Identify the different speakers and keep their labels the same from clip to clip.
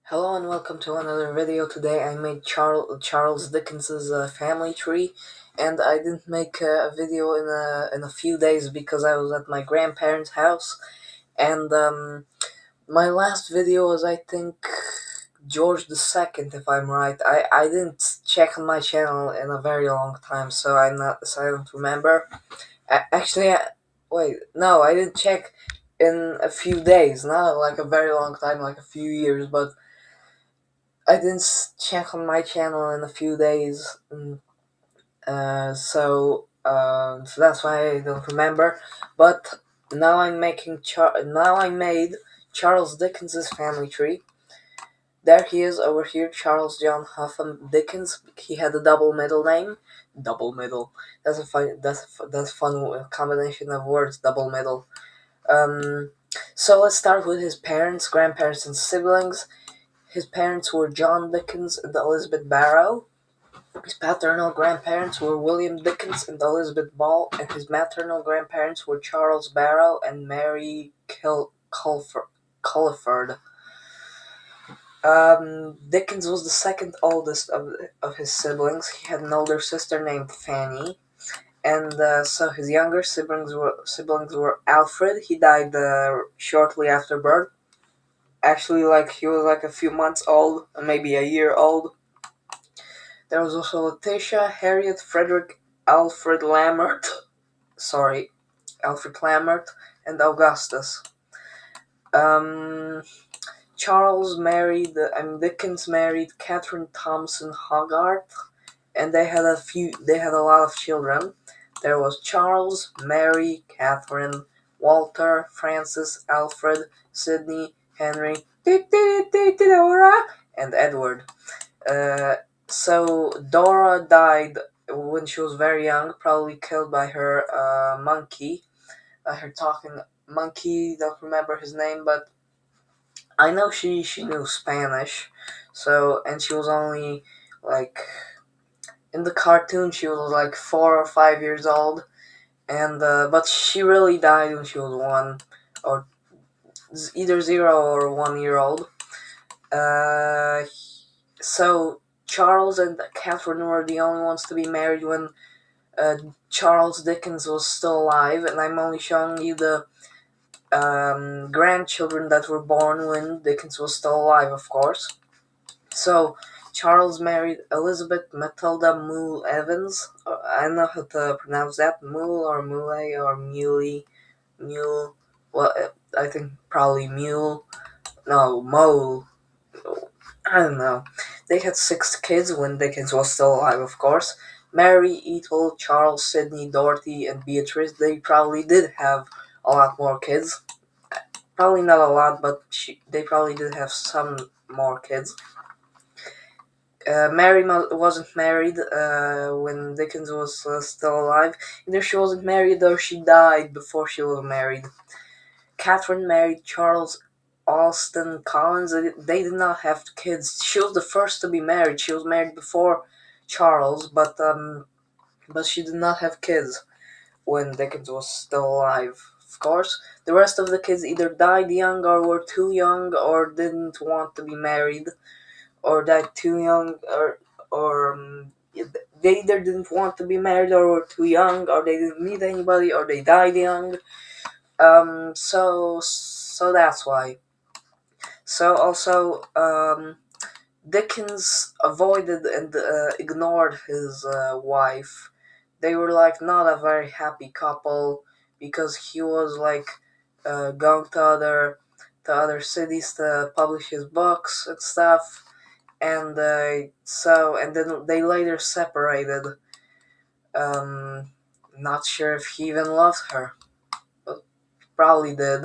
Speaker 1: Hello and welcome to another video. Today I made Charles Dickens's Family Tree, and I didn't make a video in a few days because I was at my grandparents' house. And my last video was, I think, George II, if I'm right. I didn't check on my channel in a very long time, so I don't remember. Actually, wait, no, I didn't check in a few days, not like a very long time, like a few years, but I didn't check on my channel in a few days, so that's why I don't remember. But now I made Charles Dickens's Family Tree. There he is over here, Charles John Huffam Dickens. He had a double middle name. Double middle. That's a fun combination of words. Double middle. Um, so let's start with his parents, grandparents, and siblings. His parents were John Dickens and Elizabeth Barrow. His paternal grandparents were William Dickens and Elizabeth Ball, and his maternal grandparents were Charles Barrow and Mary Culliford. Dickens was the second oldest of his siblings. He had an older sister named Fanny, and so his younger siblings were Alfred. He died shortly after birth. Actually, like he was like a few months old, maybe a year old. There was also Letitia, Harriet, Frederick, Alfred Lambert, sorry, Alfred Lambert, and Augustus. Um, Dickens married Catherine Thompson Hogarth, and they had a lot of children. There was Charles, Mary, Catherine, Walter, Francis, Alfred, Sidney, Henry, and Edward. Uh, so Dora died when she was very young, probably killed by her monkey, her talking monkey. Don't remember his name, but I know she knew Spanish. So, and she was only like, in the cartoon she was like 4 or 5 years old, and but she really died when she was one, or either 0 or 1 year old. Uh, so Charles and Catherine were the only ones to be married when uh, Charles Dickens was still alive, and I'm only showing you the grandchildren that were born when Dickens was still alive, of course. So Charles married Elizabeth Matilda Moole Evans. I don't know how to pronounce that. Moole or Mule or Muley. Mule. Well, I think probably Mule. No, Mole. I don't know. They had 6 kids when Dickens was still alive, of course. Mary, Ethel, Charles, Sidney, Dorothy, and Beatrice. They probably did have a lot more kids. Probably not a lot, but they probably did have some more kids. Mary wasn't married when Dickens was still alive. Either she wasn't married or she died before she was married. Catherine married Charles Alston Collins. They did not have kids. She was the first to be married. She was married before Charles, but she did not have kids when Dickens was still alive. Of course, the rest of the kids either died young or were too young or didn't want to be married, or died too young, or they either didn't want to be married or were too young, or they didn't meet anybody, or they died young. So that's why. So also, Dickens avoided and ignored his wife. They were like not a very happy couple because he was like going to other cities to publish his books and stuff, and then they later separated. Um, Not sure if he even loved her, but probably did.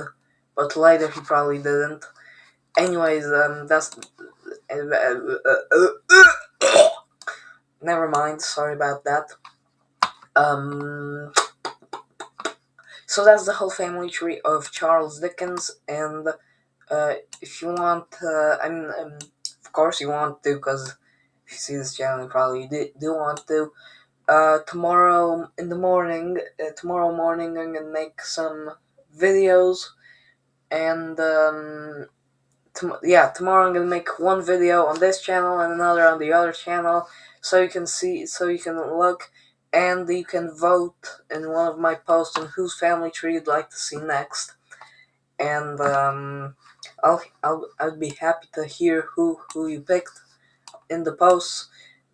Speaker 1: But later he probably didn't. Anyways, that's never mind. Sorry about that. Um, so that's the whole family tree of Charles Dickens, and if you want, of course you want to, because if you see this channel, you probably do want to. Tomorrow morning, I'm gonna make some videos, and yeah, tomorrow I'm gonna make one video on this channel and another on the other channel, so you can see, so you can look, and you can vote in one of my posts on whose family tree you'd like to see next. And I'd be happy to hear who you picked in the posts.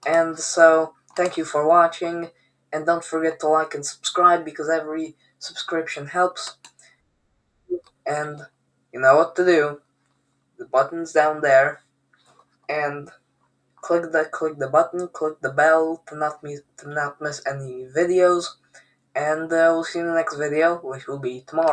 Speaker 1: And so thank you for watching, and don't forget to like and subscribe because every subscription helps. And you know what to do. The button's down there, and click the button, click the bell to not miss any videos, and we'll see you in the next video, which will be tomorrow.